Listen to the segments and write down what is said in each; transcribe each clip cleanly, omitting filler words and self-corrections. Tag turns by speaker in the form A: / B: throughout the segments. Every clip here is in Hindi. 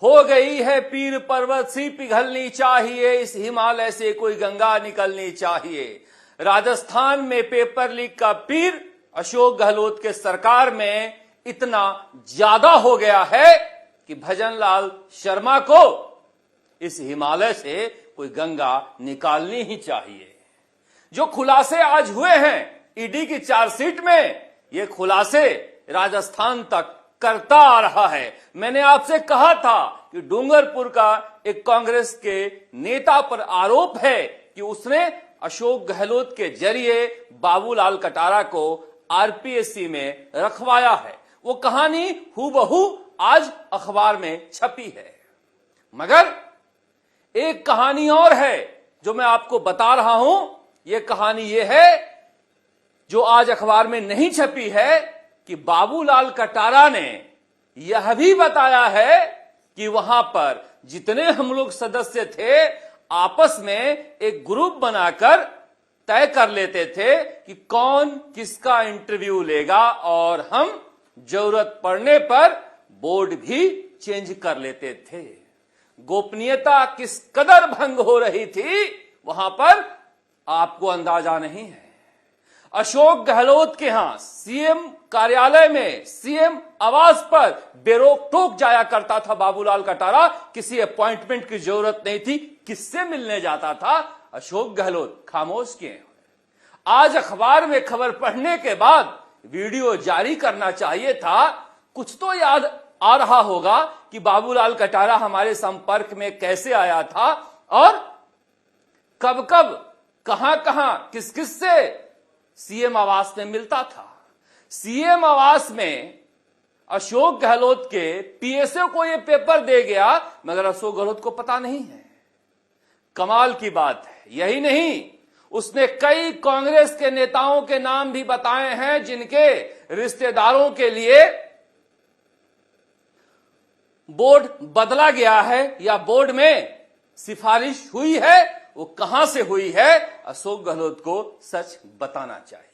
A: हो गई है पीर पर्वत सी पिघलनी चाहिए, इस हिमालय से कोई गंगा निकलनी चाहिए। राजस्थान में पेपर लीक का पीर अशोक गहलोत के सरकार में इतना ज्यादा हो गया है कि भजनलाल शर्मा को इस हिमालय से कोई गंगा निकालनी ही चाहिए। जो खुलासे आज हुए हैं ईडी की चार्जशीट में, ये खुलासे राजस्थान तक करता आ रहा है। मैंने आपसे कहा था कि डूंगरपुर का एक कांग्रेस के नेता पर आरोप है कि उसने अशोक गहलोत के जरिए बाबूलाल कटारा को आरपीएससी में रखवाया है। वो कहानी हूबहू आज अखबार में छपी है, मगर एक कहानी और है जो मैं आपको बता रहा हूं। यह कहानी ये है जो आज अखबार में नहीं छपी है कि बाबूलाल कटारा ने यह भी बताया है कि वहां पर जितने हम लोग सदस्य थे आपस में एक ग्रुप बनाकर तय कर लेते थे कि कौन किसका इंटरव्यू लेगा और हम जरूरत पड़ने पर बोर्ड भी चेंज कर लेते थे। गोपनीयता किस कदर भंग हो रही थी वहां पर आपको अंदाजा नहीं है। अशोक गहलोत के यहां सीएम कार्यालय में, सीएम आवास पर बेरोक टोक जाया करता था बाबूलाल कटारा। किसी अपॉइंटमेंट की जरूरत नहीं थी। किससे मिलने जाता था अशोक गहलोत? खामोश किए। आज अखबार में खबर पढ़ने के बाद वीडियो जारी करना चाहिए था। कुछ तो याद आ रहा होगा कि बाबूलाल कटारा हमारे संपर्क में कैसे आया था और कब कब, कहां कहां, किस किस से सीएम आवास में मिलता था। सीएम आवास में अशोक गहलोत के पीएसओ को यह पेपर दे गया, मगर अशोक गहलोत को पता नहीं है। कमाल की बात है। यही नहीं, उसने कई कांग्रेस के नेताओं के नाम भी बताए हैं जिनके रिश्तेदारों के लिए बोर्ड बदला गया है या बोर्ड में सिफारिश हुई है। वो कहां से हुई है अशोक गहलोत को सच बताना चाहिए।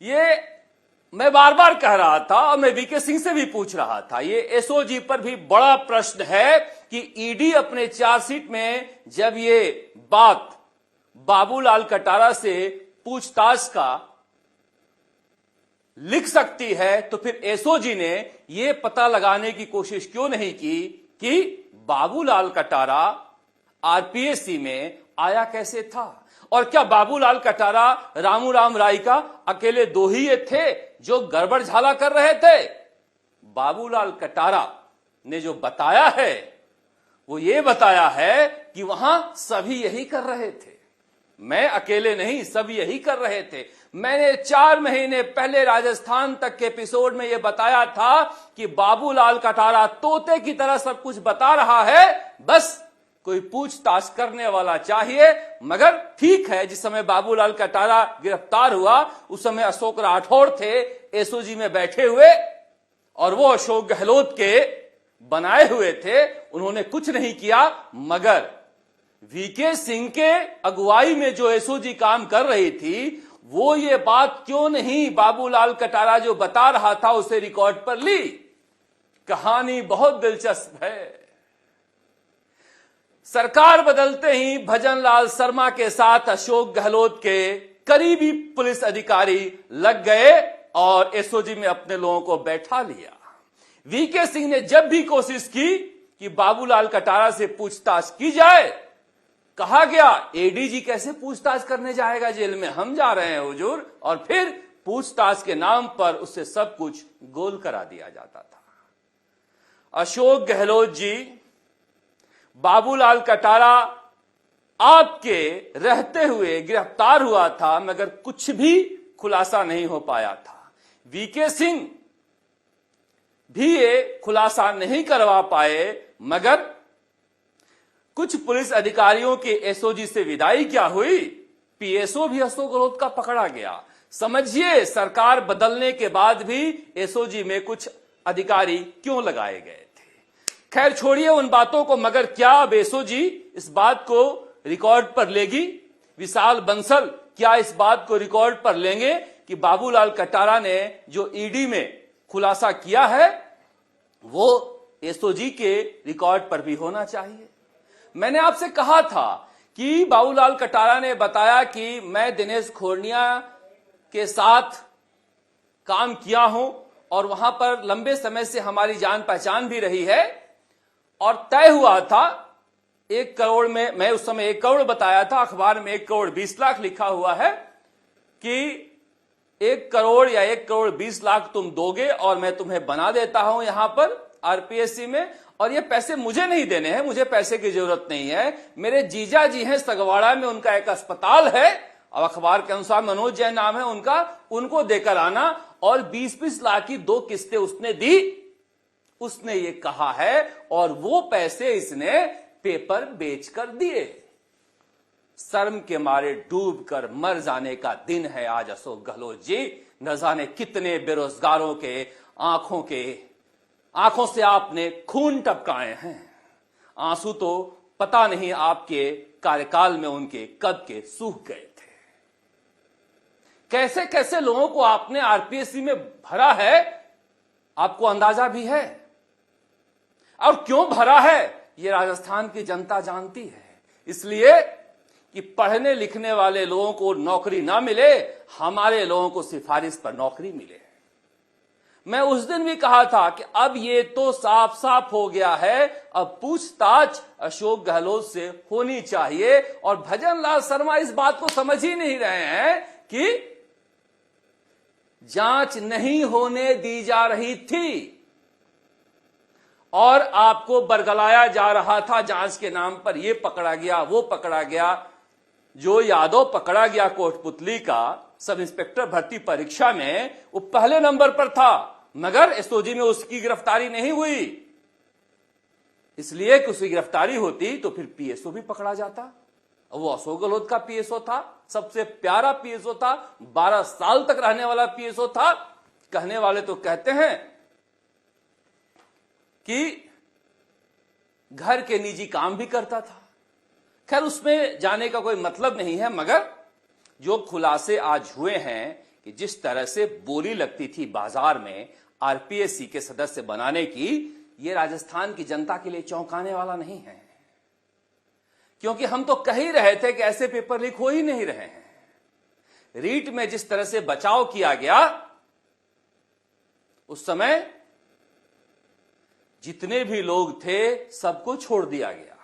A: ये मैं बार बार कह रहा था और मैं वीके सिंह से भी पूछ रहा था। ये एसओजी पर भी बड़ा प्रश्न है कि ईडी अपने चार्जशीट में जब ये बात बाबूलाल कटारा से पूछताछ का लिख सकती है तो फिर एसओजी ने यह पता लगाने की कोशिश क्यों नहीं की कि बाबूलाल कटारा आरपीएससी में आया कैसे था। और क्या बाबूलाल कटारा रामू राम राय का अकेले दो ही ये थे जो गड़बड़ झाला कर रहे थे? बाबूलाल कटारा ने जो बताया है वो ये बताया है कि वहां सभी यही कर रहे थे। मैं अकेले नहीं, सब यही कर रहे थे। मैंने 4 महीने पहले राजस्थान तक के एपिसोड में यह बताया था कि बाबूलाल कटारा तोते की तरह सब कुछ बता रहा है, बस कोई पूछताछ करने वाला चाहिए। मगर ठीक है, जिस समय बाबूलाल कटारा गिरफ्तार हुआ उस समय अशोक राठौड़ थे एसओजी में बैठे हुए और वो अशोक गहलोत के बनाए हुए थे। उन्होंने कुछ नहीं किया, मगर वीके सिंह के अगुवाई में जो एसओजी काम कर रही थी वो ये बात क्यों नहीं बाबूलाल कटारा जो बता रहा था उसे रिकॉर्ड पर ली। कहानी बहुत दिलचस्प है। सरकार बदलते ही भजनलाल शर्मा के साथ अशोक गहलोत के करीबी पुलिस अधिकारी लग गए और एसओजी में अपने लोगों को बैठा लिया। वीके सिंह ने जब भी कोशिश की कि बाबूलाल कटारा से पूछताछ की जाए, कहा गया एडीजी कैसे पूछताछ करने जाएगा जेल में, हम जा रहे हैं हुजूर। और फिर पूछताछ के नाम पर उससे सब कुछ गोल करा दिया जाता था। अशोक गहलोत जी, बाबूलाल कटारा आपके रहते हुए गिरफ्तार हुआ था, मगर कुछ भी खुलासा नहीं हो पाया था। वीके सिंह भी ये खुलासा नहीं करवा पाए, मगर कुछ पुलिस अधिकारियों के एसओजी से विदाई क्या हुई, पीएसओ भी अशोक गहलोत का पकड़ा गया। समझिए, सरकार बदलने के बाद भी एसओजी में कुछ अधिकारी क्यों लगाए गए थे। खैर छोड़िए उन बातों को, मगर क्या अब एसओजी इस बात को रिकॉर्ड पर लेगी? विशाल बंसल क्या इस बात को रिकॉर्ड पर लेंगे कि बाबूलाल कटारा ने जो ईडी में खुलासा किया है वो एसओजी के रिकॉर्ड पर भी होना चाहिए। मैंने आपसे कहा था कि बाबूलाल कटारा ने बताया कि मैं दिनेश खोरनिया के साथ काम किया हूं और वहां पर लंबे समय से हमारी जान पहचान भी रही है और तय हुआ था 1 करोड़ में, मैं उस समय 1 करोड़ बताया था, अखबार में 1 करोड़ 20 लाख लिखा हुआ है कि 1 करोड़ या 1 करोड़ 20 लाख तुम दोगे और मैं तुम्हें बना देता हूं यहां पर आरपीएससी में, और ये पैसे मुझे नहीं देने हैं, मुझे पैसे की जरूरत नहीं है, मेरे जीजा जी हैं सगवाड़ा में, उनका एक अस्पताल है, अब अखबार के अनुसार मनोज जैन नाम है उनका, उनको देकर आना, और 20-20 लाख की 2 किस्तें उसने दी, उसने ये कहा है, और वो पैसे इसने पेपर बेचकर दिए। शर्म के मारे डूब कर मर जाने का दिन है आज अशोक गहलोत जी। न जाने कितने बेरोजगारों के आंखों से आपने खून टपकाए हैं। आंसू तो पता नहीं आपके कार्यकाल में उनके कब के सूख गए थे। कैसे कैसे लोगों को आपने आरपीएससी में भरा है, आपको अंदाजा भी है, और क्यों भरा है ये राजस्थान की जनता जानती है। इसलिए कि पढ़ने लिखने वाले लोगों को नौकरी ना मिले, हमारे लोगों को सिफारिश पर नौकरी मिले। मैं उस दिन भी कहा था कि अब ये तो साफ साफ हो गया है, अब पूछताछ अशोक गहलोत से होनी चाहिए, और भजन लाल शर्मा इस बात को समझ ही नहीं रहे हैं कि जांच नहीं होने दी जा रही थी और आपको बरगलाया जा रहा था जांच के नाम पर। ये पकड़ा गया, वो पकड़ा गया। जो यादव पकड़ा गया कोटपुतली का सब इंस्पेक्टर भर्ती परीक्षा में, वो पहले नंबर पर था, मगर एसओजी में उसकी गिरफ्तारी नहीं हुई। इसलिए कि उसकी गिरफ्तारी होती तो फिर पीएसओ भी पकड़ा जाता। वो अशोक गहलोत का पीएसओ था, सबसे प्यारा पीएसओ था, 12 साल तक रहने वाला पीएसओ था। कहने वाले तो कहते हैं कि घर के निजी काम भी करता था। खैर, उसमें जाने का कोई मतलब नहीं है, मगर जो खुलासे आज हुए हैं कि जिस तरह से बोली लगती थी बाजार में आरपीएससी के सदस्य बनाने की, यह राजस्थान की जनता के लिए चौंकाने वाला नहीं है, क्योंकि हम तो कह ही रहे थे कि ऐसे पेपर लीक हो ही नहीं रहे हैं। रीट में जिस तरह से बचाव किया गया, उस समय जितने भी लोग थे सबको छोड़ दिया गया।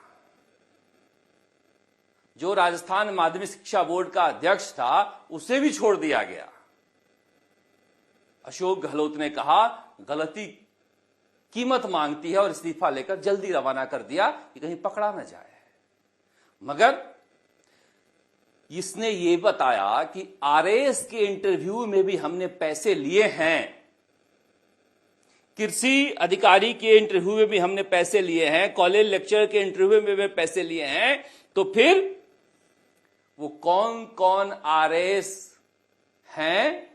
A: जो राजस्थान माध्यमिक शिक्षा बोर्ड का अध्यक्ष था उसे भी छोड़ दिया गया। अशोक गहलोत ने कहा गलती कीमत मांगती है और इस्तीफा लेकर जल्दी रवाना कर दिया कि कहीं पकड़ा न जाए। मगर इसने यह बताया कि आरएएस के इंटरव्यू में भी हमने पैसे लिए हैं, कृषि अधिकारी के इंटरव्यू में भी हमने पैसे लिए हैं, कॉलेज लेक्चर के इंटरव्यू में भी पैसे लिए हैं, तो फिर वो कौन कौन आरएएस हैं?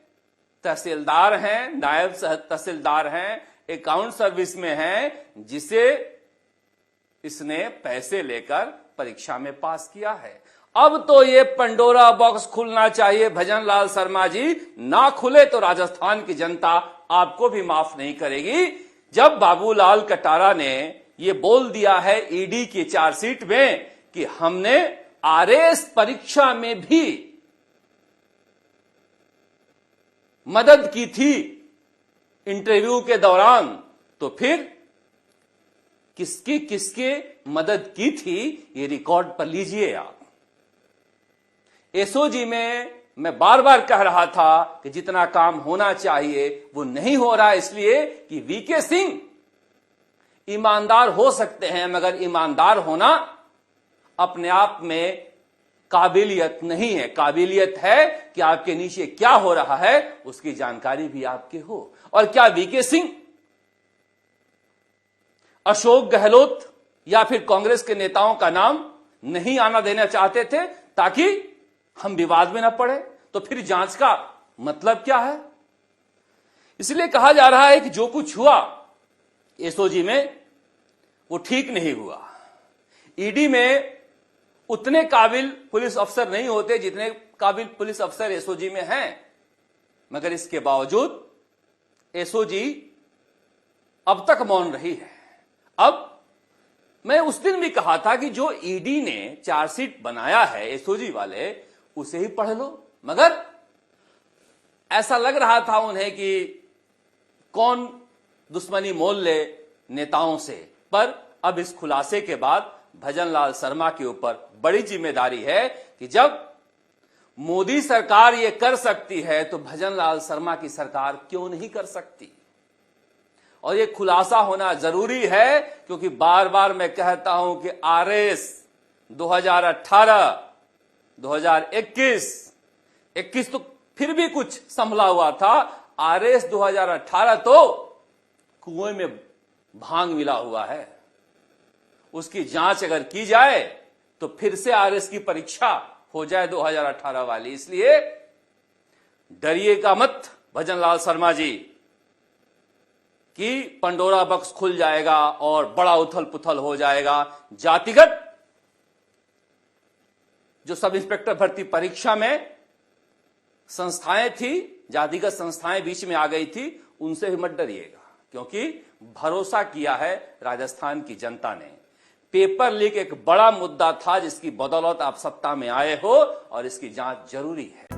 A: तहसीलदार हैं, नायब तहसीलदार हैं, अकाउंट सर्विस में हैं, जिसे इसने पैसे लेकर परीक्षा में पास किया है। अब तो ये पंडोरा बॉक्स खुलना चाहिए भजन लाल शर्मा जी, ना खुले तो राजस्थान की जनता आपको भी माफ नहीं करेगी। जब बाबूलाल कटारा ने ये बोल दिया है ईडी की चार्जशीट में कि हमने आरएएस परीक्षा में भी मदद की थी इंटरव्यू के दौरान, तो फिर किसकी किसके मदद की थी ये रिकॉर्ड पर लीजिए आप। एसओजी में मैं बार बार कह रहा था कि जितना काम होना चाहिए वो नहीं हो रहा, इसलिए कि वीके सिंह ईमानदार हो सकते हैं, मगर ईमानदार होना अपने आप में काबिलियत नहीं है। काबिलियत है कि आपके नीचे क्या हो रहा है उसकी जानकारी भी आपके हो। और क्या वीके सिंह अशोक गहलोत या फिर कांग्रेस के नेताओं का नाम नहीं आना देना चाहते थे ताकि हम विवाद में न पड़े? तो फिर जांच का मतलब क्या है? इसलिए कहा जा रहा है कि जो कुछ हुआ एसओजी में वो ठीक नहीं हुआ। ईडी में उतने काबिल पुलिस अफसर नहीं होते जितने काबिल पुलिस अफसर एसओजी में हैं, मगर इसके बावजूद एसओजी अब तक मौन रही है। अब मैं उस दिन भी कहा था कि जो ईडी ने चार्जशीट बनाया है एसओजी वाले, उसे ही पढ़ लो, मगर ऐसा लग रहा था उन्हें कि कौन दुश्मनी मोल ले नेताओं से। पर अब इस खुलासे के बाद भजनलाल शर्मा के ऊपर बड़ी जिम्मेदारी है कि जब मोदी सरकार ये कर सकती है तो भजनलाल शर्मा की सरकार क्यों नहीं कर सकती। और ये खुलासा होना जरूरी है, क्योंकि बार बार मैं कहता हूं कि आरएस 2018, 2021 तो फिर भी कुछ संभला हुआ था, आरएस 2018 तो कुएं में भांग मिला हुआ है। उसकी जांच अगर की जाए तो फिर से आरएस की परीक्षा हो जाए 2018 वाली। इसलिए डरिएगा मत भजनलाल शर्मा जी कि पंडोरा बॉक्स खुल जाएगा और बड़ा उथल पुथल हो जाएगा। जातिगत जो सब इंस्पेक्टर भर्ती परीक्षा में संस्थाएं थी, जातिगत संस्थाएं बीच में आ गई थी, उनसे भी मत डरिएगा, क्योंकि भरोसा किया है राजस्थान की जनता ने। पेपर लीक एक बड़ा मुद्दा था जिसकी बदौलत आप सत्ता में आए हो और इसकी जांच जरूरी है।